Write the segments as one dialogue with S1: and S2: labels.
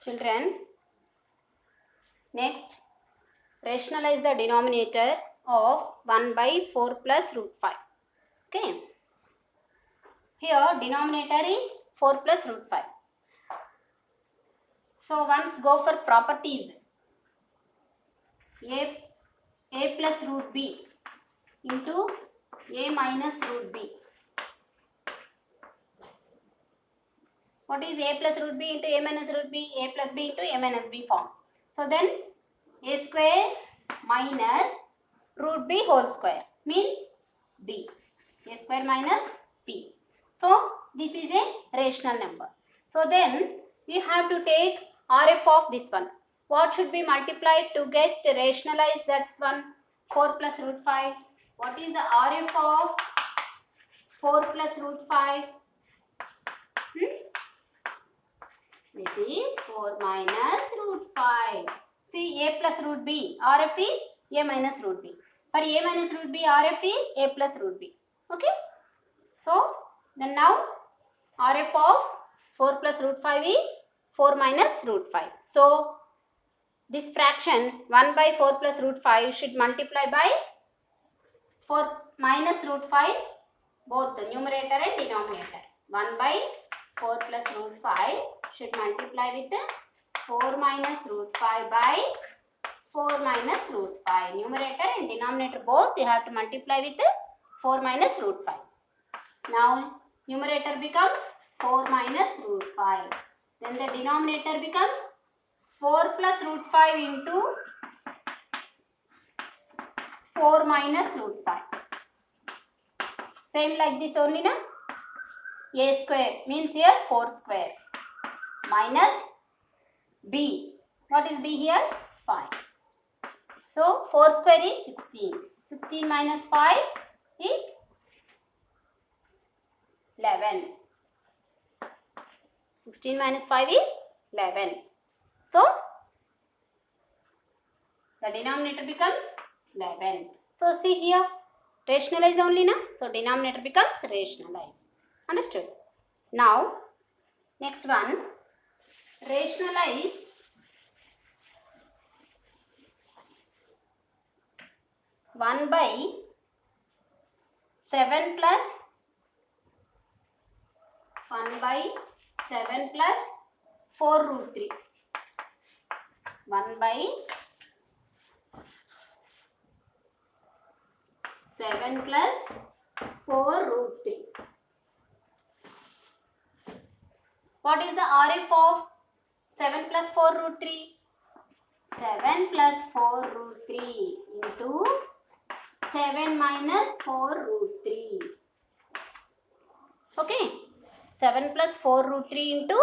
S1: Children, next rationalize the denominator of 1 by 4 plus root 5. Okay. Here denominator is 4 plus root 5. So once go for properties. A plus root b into a minus root b. What is a plus root b into a minus root b? A plus b into a minus b form. So then a square minus root b whole square means b. A square minus b. So this is a rational number. So then we have to take RF of this one. What should be multiplied to get rationalize that one? 4 plus root 5. What is the RF of 4 plus root 5? This is 4 minus root 5. See, a plus root b, RF is a minus root b. For a minus root b, RF is a plus root b. Okay? So, then now RF of 4 plus root 5 is 4 minus root 5. So, this fraction 1 by 4 plus root 5 should multiply by 4 minus root 5, both the numerator and denominator. 1 by 4 plus root 5 should multiply with 4 minus root 5 by 4 minus root 5. Numerator and denominator both you have to multiply with 4 minus root 5. Now numerator becomes 4 minus root 5. Then the denominator becomes 4 plus root 5 into 4 minus root 5. Same like this only, na? A square means here 4 square minus b. What is b here? 5. So 4 square is 16. 16 minus 5 is 11. 16 minus 5 is 11. So the denominator becomes 11. So see here, rationalize only, na? So denominator becomes rationalize. Understood? Now next one, rationalize one by 7 plus 1 by 7 plus 4 root 3. 1 by 7 plus 4 root 3. What is the RF of 7 plus 4 root 3? 7 plus 4 root 3 into 7 minus 4 root 3. Okay. 7 plus 4 root 3 into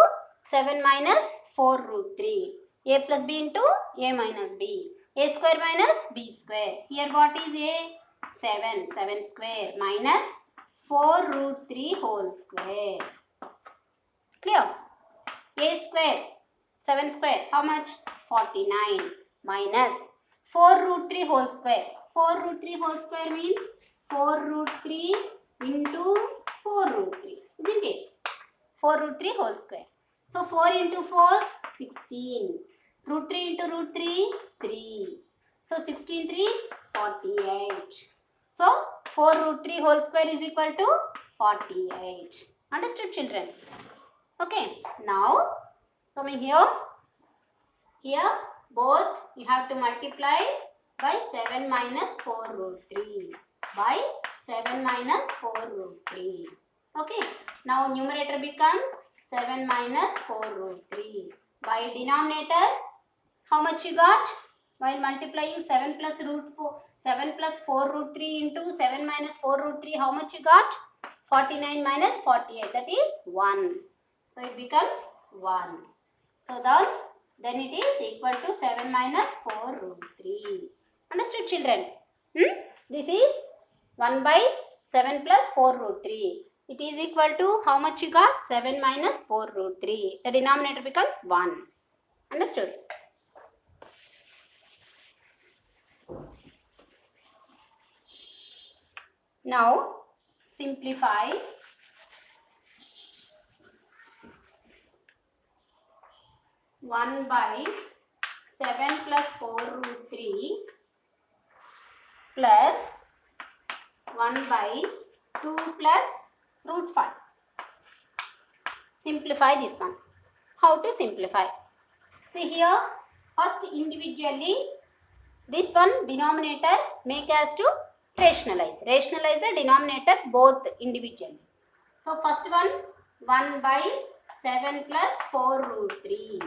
S1: 7 minus 4 root 3. A plus b into a minus b. A square minus b square. Here what is a? 7. 7 square minus 4 root 3 whole square. Clear? A square, 7 square, how much? 49 minus 4 root 3 whole square. 4 root 3 whole square means 4 root 3 into 4 root 3. Isn't it? 4 root 3 whole square. So 4 into 4, 16. Root 3 into root 3, 3. So 16 3 is 48. So 4 root 3 whole square is equal to 48. Understood, children? Okay, now coming here both you have to multiply by 7 minus 4 root 3 by 7 minus 4 root 3. Okay, now numerator becomes 7 minus 4 root 3 by denominator. How much you got? While multiplying 7 plus 4 root 3 into 7 minus 4 root 3, how much you got? 49 minus 48, that is 1. So it becomes 1. So then it is equal to 7 minus 4 root 3. Understood, children? This is 1 by 7 plus 4 root 3. It is equal to how much you got? 7 minus 4 root 3. The denominator becomes 1. Understood? Now simplify. 1 by 7 plus 4 root 3 plus 1 by 2 plus root 5. Simplify this one. How to simplify? See here, first individually this one denominator make as to rationalize. Rationalize the denominators both individually. So first one 1 by 7 plus 4 root 3.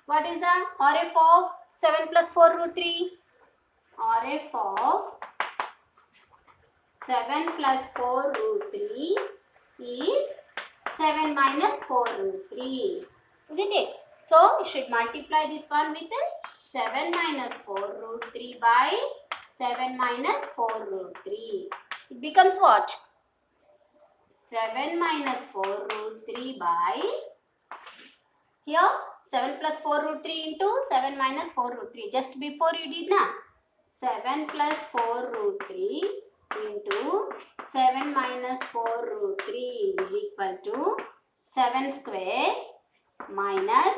S1: What is the RF of 7 plus 4 root 3? RF of 7 plus 4 root 3 is 7 minus 4 root 3. Isn't it? So you should multiply this one with 7 minus 4 root 3 by 7 minus 4 root 3. It becomes what? 7 minus 4 root 3 by, here 7 plus 4 root 3 into 7 minus 4 root 3. Just before you did na? 7 plus 4 root 3 into 7 minus 4 root 3 is equal to 7 square minus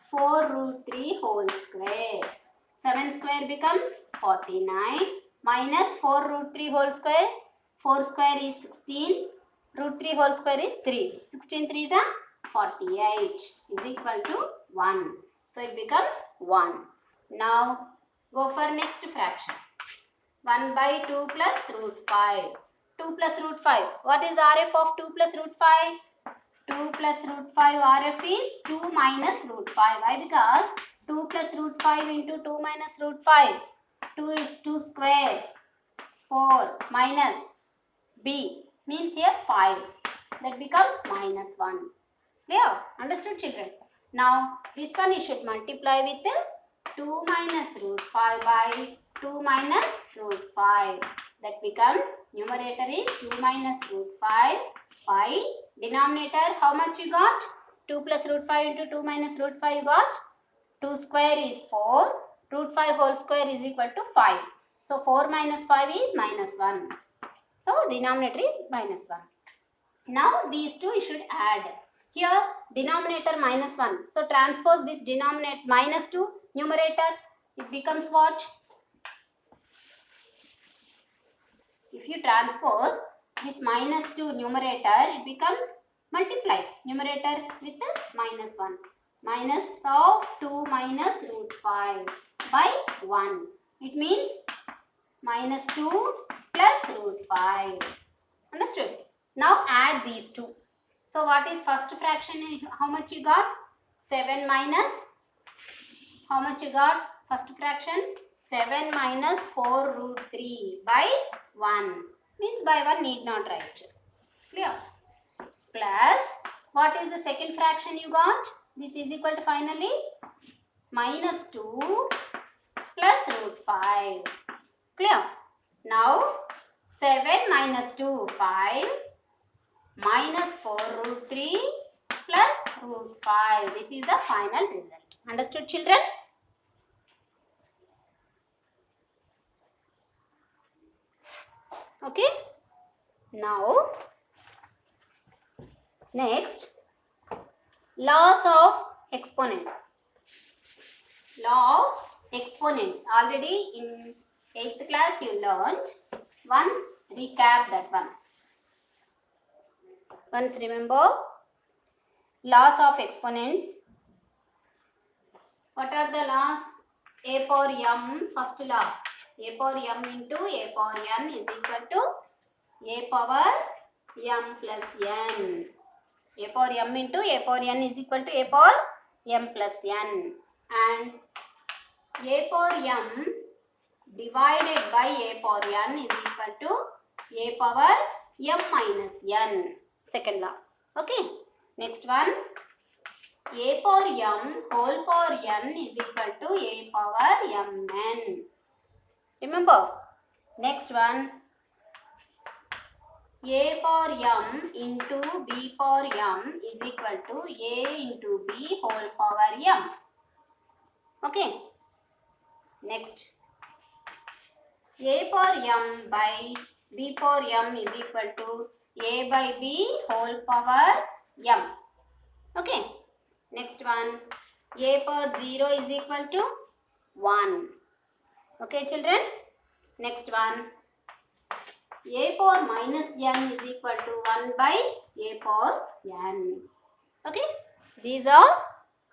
S1: 4 root 3 whole square. 7 square becomes 49 minus 4 root 3 whole square. 4 square is 16. Root 3 whole square is 3. 16 3s are 48 is equal to 1. So it becomes 1. Now go for next fraction. 1 by 2 plus root 5. 2 plus root 5. What is RF of 2 plus root 5? 2 plus root 5 RF is 2 minus root 5. Why? Because 2 plus root 5 into 2 minus root 5. 2 is 2 square. 4 minus B means here 5. That becomes minus 1. Clear? Understood, children? Now this one you should multiply with 2 minus root 5 by 2 minus root 5. That becomes, numerator is 2 minus root 5 by denominator. How much you got? 2 plus root 5 into 2 minus root 5 you got? 2 square is 4. Root 5 whole square is equal to 5. So 4 minus 5 is minus 1. So denominator is minus 1. Now these two you should add. Here denominator minus 1. So transpose this denominator minus to numerator. It becomes what? If you transpose this minus to numerator, it becomes multiply numerator with minus 1. Minus of 2 minus root 5 by 1. It means minus 2 plus root 5. Understood? Now add these two. So what is first fraction? How much you got? 7 minus, how much you got? First fraction 7 minus 4 root 3 by 1. Means by 1 need not write. Clear? Plus, what is the second fraction you got? This is equal to finally minus 2 plus root 5. Clear? Now 7 minus 2, 5 minus 4 root 3 plus root 5. This is the final result. Understood, children? Okay. Now, next, laws of exponent. Law of exponents. Already in 8th class you learned. Once recap that one. Once remember laws of exponents. What are the laws? A power m, first law. A power m into a power n is equal to a power m plus n. A power m into a power n is equal to a power m plus n. And a power m divided by a power n is equal to a power m minus n. Second law. Okay. Next one. A power m whole power n is equal to a power mn. Remember. Next one. A power m into b power m is equal to a into b whole power m. Okay. Next. A power m by b power m is equal to a by b whole power m. Okay. Next one. a power 0 is equal to 1. Okay, children. Next one. A power minus n is equal to 1 by a power n. Okay. These are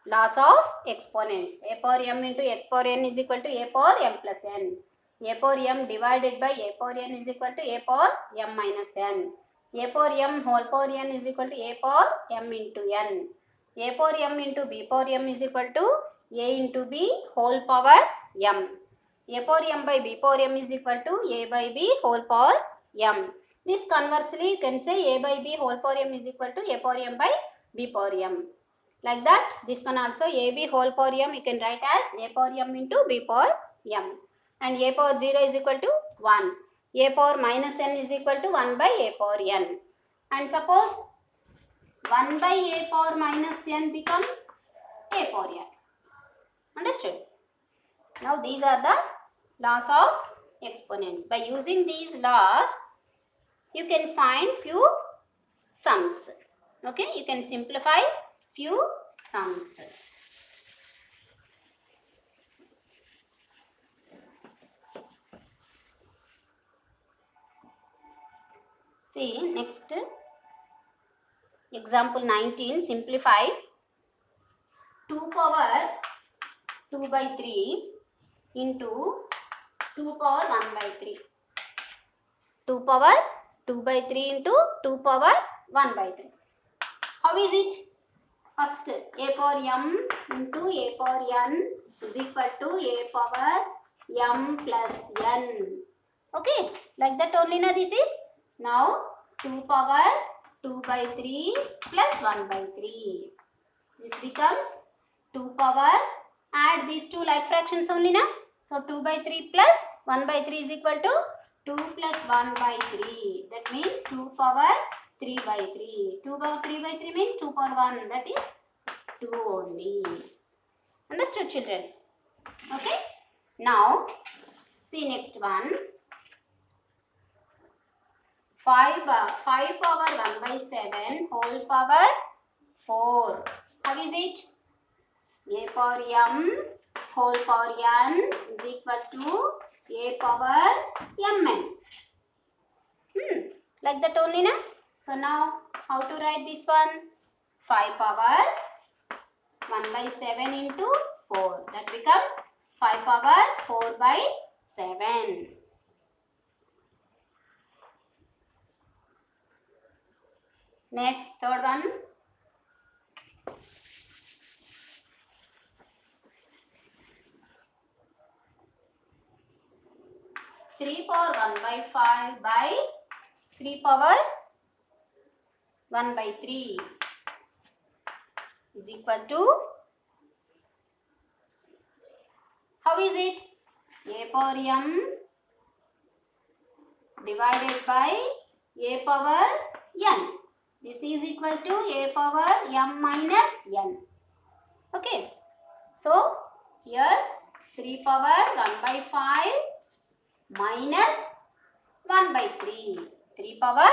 S1: laws of exponents. A power m into x power n is equal to a power m plus n. A power m divided by a power n is equal to a power m minus n. A power m whole power n is equal to a power m into n. A power m into b power m is equal to a into b whole power m. A power m by b power m is equal to a by b whole power m. This conversely you can say a by b whole power m is equal to a power m by b power m. Like that, this one also ab whole power m you can write as a power m into b power m. And a power 0 is equal to 1. A power minus n is equal to 1 by a power n. And suppose 1 by a power minus n becomes a power n. Understood? Now these are the laws of exponents. By using these laws, you can find few sums. Okay, you can simplify few sums. See, next example 19, simplify 2 power 2 by 3 into 2 power 1 by 3. 2 power 2 by 3 into 2 power 1 by 3. How is it? First, a power m into a power n is equal to a power m plus n. Okay, like that only na this is. Now, 2 power 2 by 3 plus 1 by 3. This becomes 2 power, add these two like fractions only na. So, 2 by 3 plus 1 by 3 is equal to 2 plus 1 by 3. That means 2 power 3 by 3. 2 power 3 by 3 means 2 power 1. That is 2 only. Understood, children? Okay. Now, see next one. 5 power 1 by 7 whole power 4. How is it? A power m whole power n is equal to a power mn. Like that only na? So now how to write this one? 5 power 1 by 7 into 4. That becomes 5 power 4 by 7. Next, third one. 3 power 1 by 5 by 3 power 1 by 3 is equal to, how is it? A power m divided by a power n. This is equal to a power m minus n. Okay. So, here 3 power 1 by 5 minus 1 by 3. 3 power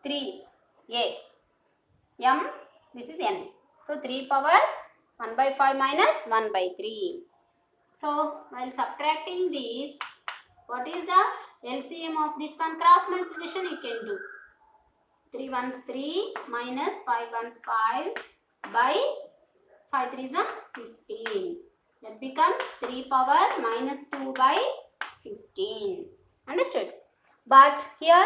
S1: 3 a m, this is n. So, 3 power 1 by 5 minus 1 by 3. So, while subtracting these, what is the LCM of this one? Cross multiplication you can do. 3 ones 3 minus 5 ones 5 by 5 3s are 15. That becomes 3 power minus 2 by 15. Understood? But here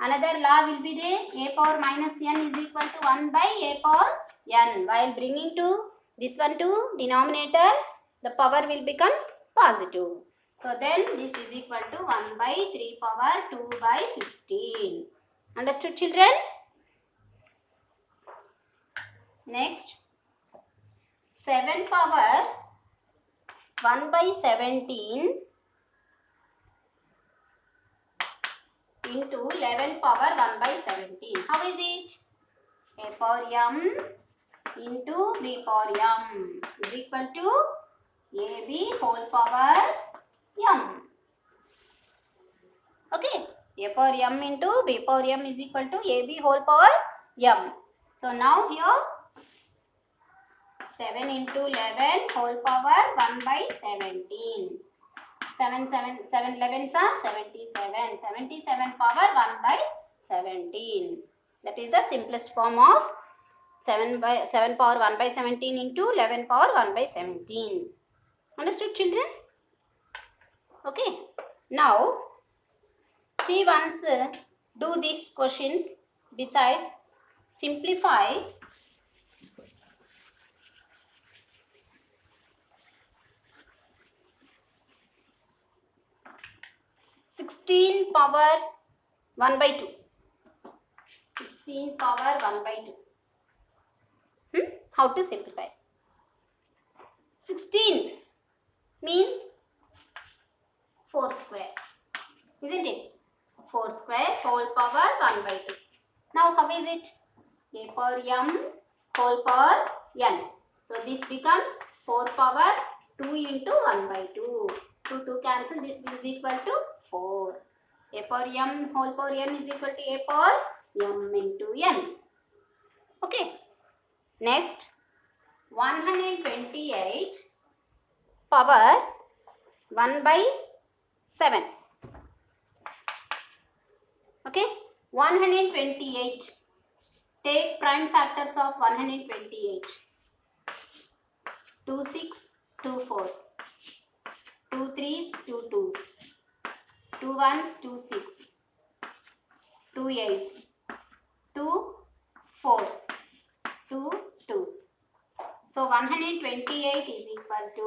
S1: another law will be there. A power minus n is equal to 1 by a power n. While bringing to this one to denominator, the power will becomes positive. So then this is equal to 1 by 3 power 2 by 15. Understood, children? Next, 7 power 1 by 17 into 11 power 1 by 17. How is it? A power m into b power m is equal to ab whole power m. Okay. A power m into b power m is equal to ab whole power m. So now here 7 into 11 whole power 1 by 17. 7 11s are 77. 77 power 1 by 17. That is the simplest form of 7 power 1 by 17 into 11 power 1 by 17. Understood, children? Okay. Now, see once do these questions beside simplify. Sixteen power 1 by 2. 16 power 1 by 2. How to simplify? 16 means 4 square, isn't it? 4 square whole power 1 by 2. Now how is it? A power m whole power n. So this becomes 4 power 2 into 1 by 2. 2 cancel, this is equal to 4. A power m whole power n is equal to a power m into n. Okay. Next, 128 power 1 by 7. Okay. 128. Take prime factors of 128. 2 6, 2 4s. 2 3s, 2 2s. 2 1s, 2 6. 2 8s. 2 4s. 2 2s. So 128 is equal to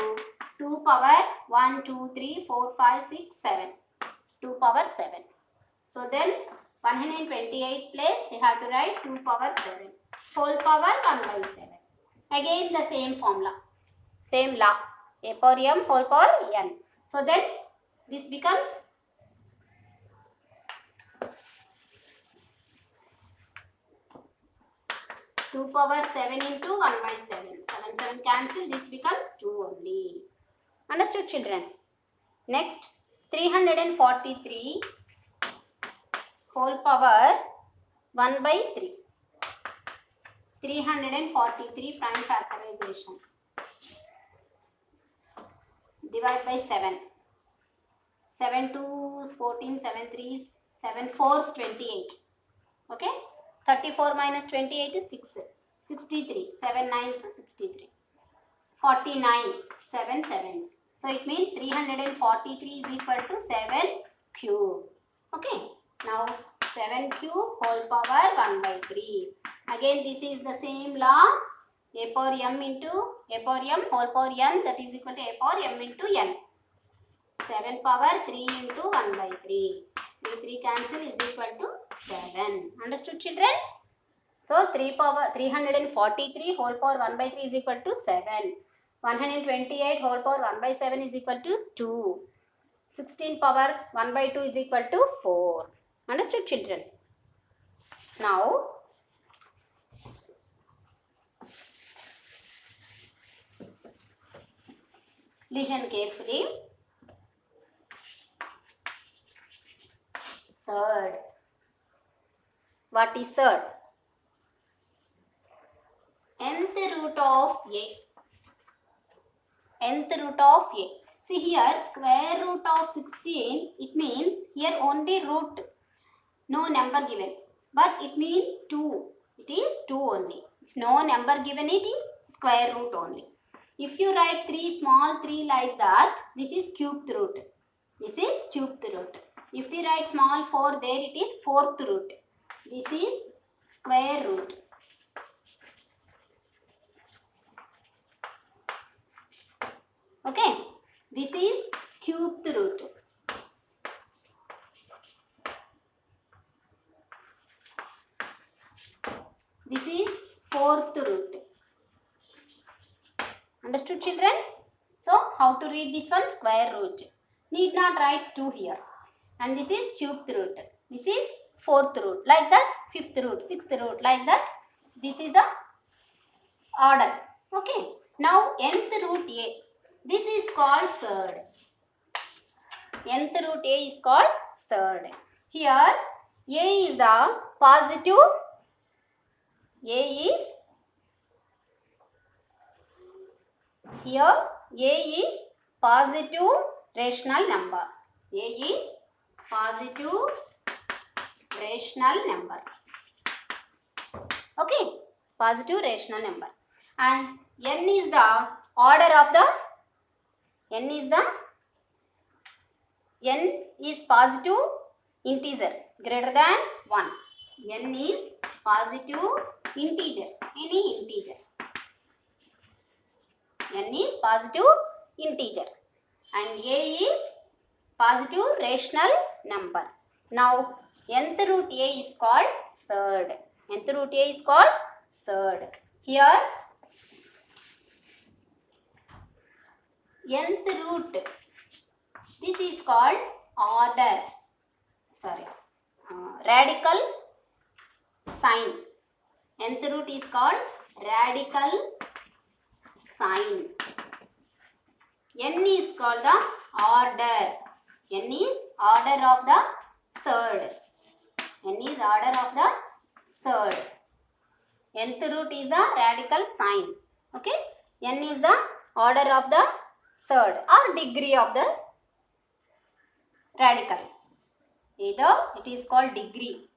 S1: 2 power 1, 2, 3, 4, 5, 6, 7. 2 power 7. So then 128 place you have to write 2 power 7. Whole power 1 by 7. Again the same formula. Same law. A power m whole power n. So then this becomes 2 power 7 into 1 by 7. 7 cancel, this becomes 2 only. Understood, children? Next, 343 whole power 1 by 3. 343 prime factorization. Divide by 7. 7 2s 14, 7 3s, 7 4s 28. Okay? 34 minus 28 is 6. 63. 7 9s is 63. 49. 7 7s. So it means 343 is equal to 7 cube. Okay. Now 7 cube whole power 1 by 3. Again this is the same law. A power m into a power m whole power n, that is equal to a power m into n. 7 power 3 into 1 by 3. 3 cancel is equal to 7. Understood, children? So 343 whole power 1 by 3 is equal to 7. 128 whole power 1 by 7 is equal to 2. 16 power 1 by 2 is equal to 4. Understood, children? Now, listen carefully. Third. What is third? Nth root of a. Nth root of a. See here, square root of 16, it means here only root, no number given. But it means 2. It is 2 only. If no number given, it is square root only. If you write 3, small 3 like that, this is cubed root. This is cubed root. If you write small 4 there, it is fourth root. This is square root. Okay. This is cubed root. This is fourth root. Understood, children? So, how to read this one? Square root. Need not write 2 here. And this is cubed root. This is fourth root. Like that, fifth root, sixth root. Like that, this is the order. Okay. Now, nth root a. This is called third. Nth root a is called third. Here, a is the positive. A is Here A is positive rational number. A is positive rational number. Okay, positive rational number. And n is the order of the n is positive integer greater than 1. N is positive integer, any integer. N is positive integer and A is positive rational number. Now nth root A is called third. Nth root A is called third. Here nth root, this is called order, radical sign. Nth root is called radical sign. N is called the order. N is order of the third. N is order of the third. Nth root is the radical sign. Okay. N is the order of the third or degree of the radical. Either it is called degree.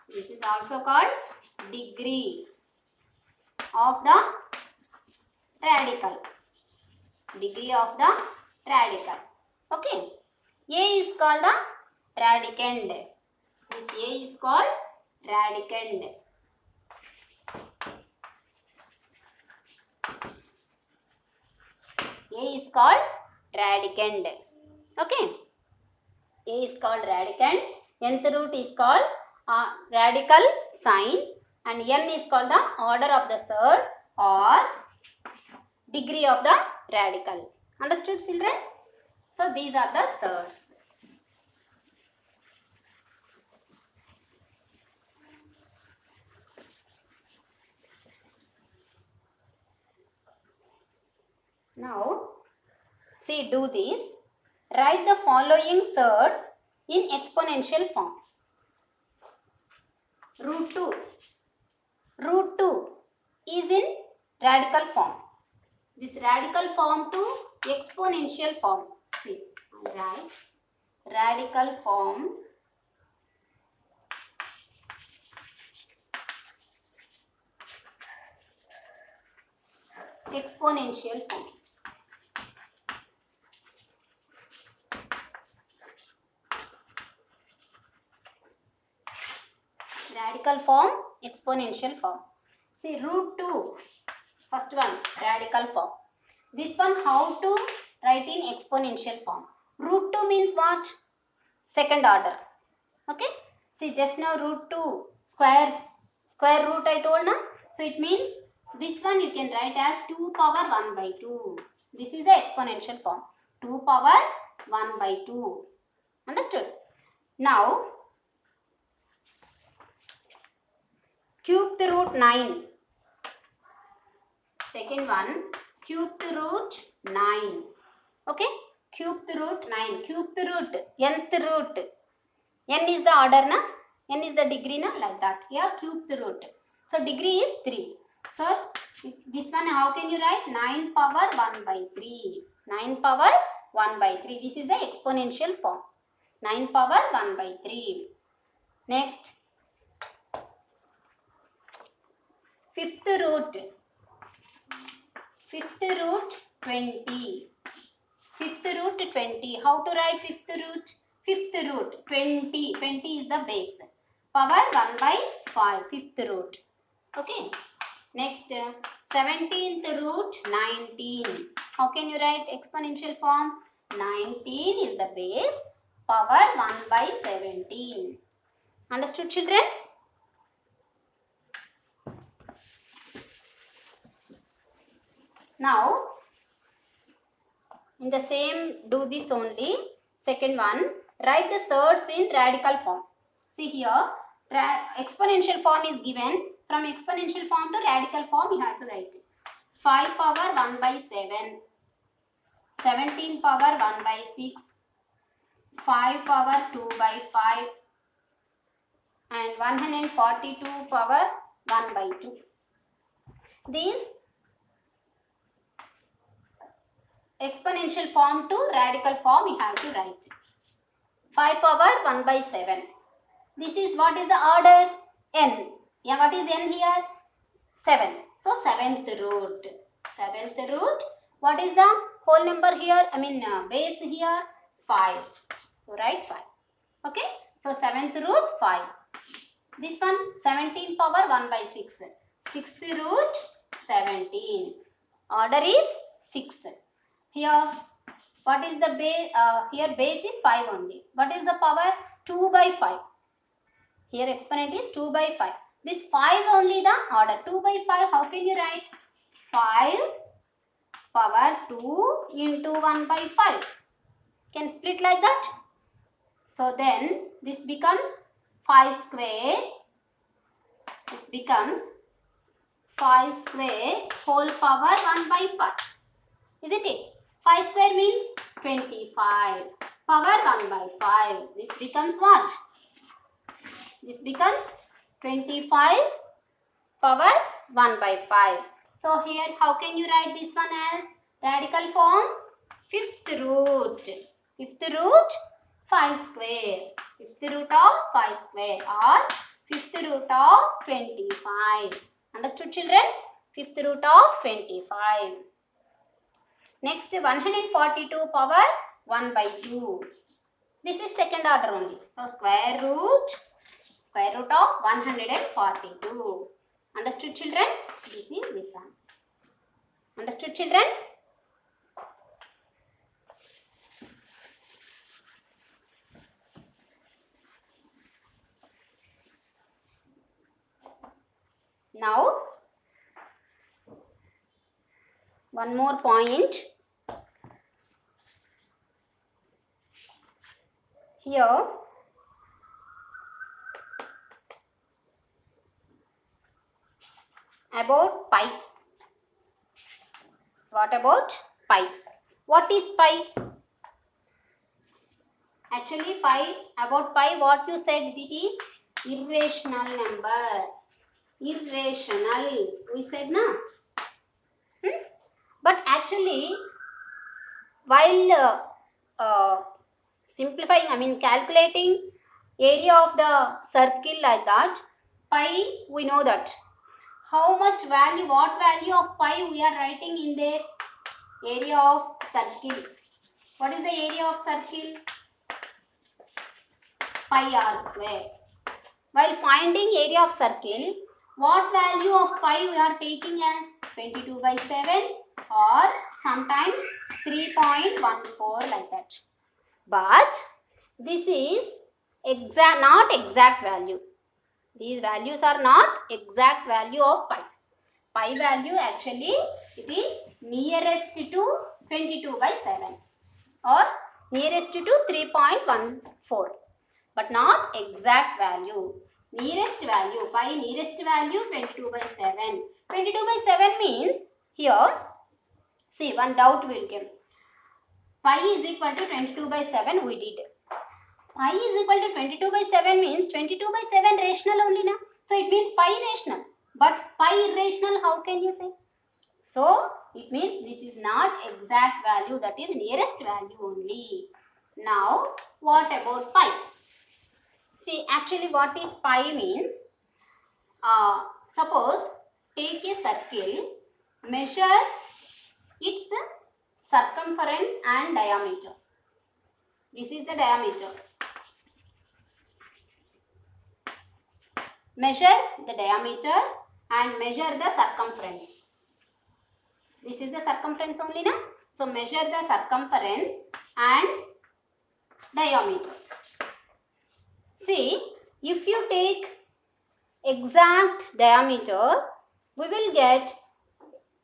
S1: This is also called degree of the radical. Degree of the radical. Okay. A is called the radicand. This A is called radicand. A is called radicand. Okay. A is called radicand. Nth root is called radical sign and N is called the order of the third or degree of the radical. Understood, children? So these are the thirds. Now see, do this. Write the following thirds in exponential form. Root 2. Root 2 is in radical form. This radical form to exponential form. See, write radical form exponential form. Radical form, exponential form. See, root 2, first one, radical form. This one, how to write in exponential form. Root 2 means what? Second order. Okay. See, just now root 2, square root I told now. So, it means this one you can write as 2 power 1 by 2. This is the exponential form. 2 power 1 by 2. Understood? Now, cubed root 9. Second one, cubed root 9. Okay? Cubed root 9. Cubed root, nth root. N is the order, na? N is the degree, na? Like that. Here, cubed root. So, degree is 3. So, this one, how can you write? 9 power 1 by 3. 9 power 1 by 3. This is the exponential form. 9 power 1 by 3. Next. Fifth root 20. Fifth root 20. How to write fifth root? Fifth root 20. 20 is the base. Power 1 by 5. Fifth root. Okay. Next, 17th root 19. How can you write exponential form? 19 is the base. Power 1 by 17. Understood, children? Now, in the same, do this only. Second one, write the thirds in radical form. See here, exponential form is given. From exponential form to radical form, you have to write it. 5 power 1 by 7. 17 power 1 by 6. 5 power 2 by 5. And 142 power 1 by 2. These exponential form to radical form we have to write. 5 power 1 by 7. This is what is the order? N. Yeah, what is N here? 7. So 7th root. 7th root. What is the whole number here? Base here 5. So write 5. Okay. So 7th root 5. This one 17 power 1 by 6. 6th root 17. Order is 6. Here what is the base? Here base is 5 only. What is the power? 2 by 5. Here exponent is 2 by 5. This 5 only the order. 2 by 5, how can you write? 5 power 2 into 1 by 5. Can split like that. So then this becomes 5 square. This becomes 5 square whole power 1 by 5. Isn't it? 5 square means 25. Power 1 by 5. This becomes what? This becomes 25 power 1 by 5. So here how can you write this one as radical form? 5th root. 5th root 5 square. 5th root of 5 square or 5th root of 25. Understood children? 5th root of 25. Next 142 power 1 by 2. This is second order only. So square root of 142. Understood children? This is this one. Understood children? Now one more point. Here about pi. What about pi? What is pi? Actually about pi what you said, it is irrational number. Irrational. We said na? But actually while simplifying, calculating area of the circle like that, pi we know that. How much value, what value of pi we are writing in there? Area of circle. What is the area of circle? Pi r square. While finding area of circle, what value of pi we are taking as 22 by 7 or sometimes 3.14 like that. But this is not exact value. These values are not exact value of pi. Pi value actually it is nearest to 22 by 7 or nearest to 3.14 but not exact value. Nearest value, pi nearest value 22 by 7. 22 by 7 means here, see one doubt will come. Pi is equal to 22 by 7 we did. Pi is equal to 22 by 7 means 22 by 7 rational only na. So it means pi rational. But pi irrational, how can you say? So it means this is not exact value, that is nearest value only. Now what about pi? See actually what is pi means, suppose take a circle, measure its circumference and diameter. This is the diameter. Measure the diameter and measure the circumference. This is the circumference only na. So measure the circumference and diameter. See, if you take exact diameter, we will get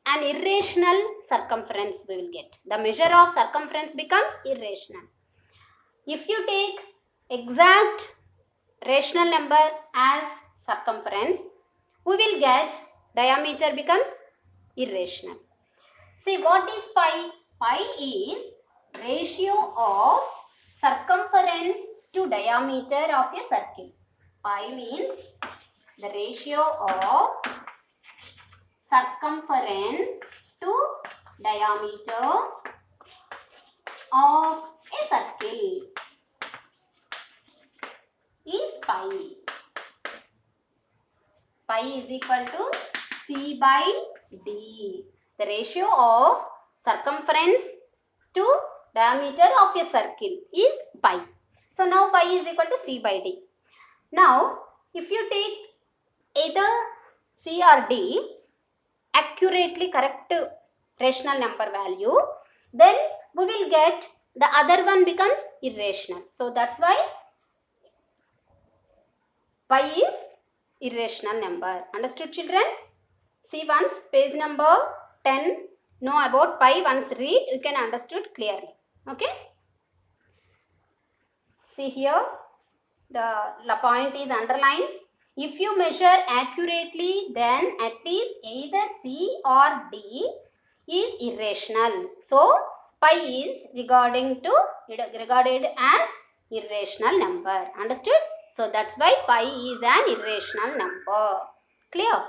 S1: an irrational circumference we will get. The measure of circumference becomes irrational. If you take exact rational number as circumference, we will get diameter becomes irrational. See what is pi? Pi is ratio of circumference to diameter of a circle. Pi means the ratio of circumference to diameter of a circle is pi. Pi is equal to C by D. The ratio of circumference to diameter of a circle is pi. So now pi is equal to C by D. Now if you take either C or D, accurately correct rational number value, then we will get the other one becomes irrational. So that's why pi is irrational number. Understood, children? See once page number 10. Know about pi. Once read, you can understood clearly. Okay? See here, the point is underlined. If you measure accurately, then at least either C or D is irrational. So pi is regarded as irrational number. Understood? So that's why pi is an irrational number. Clear?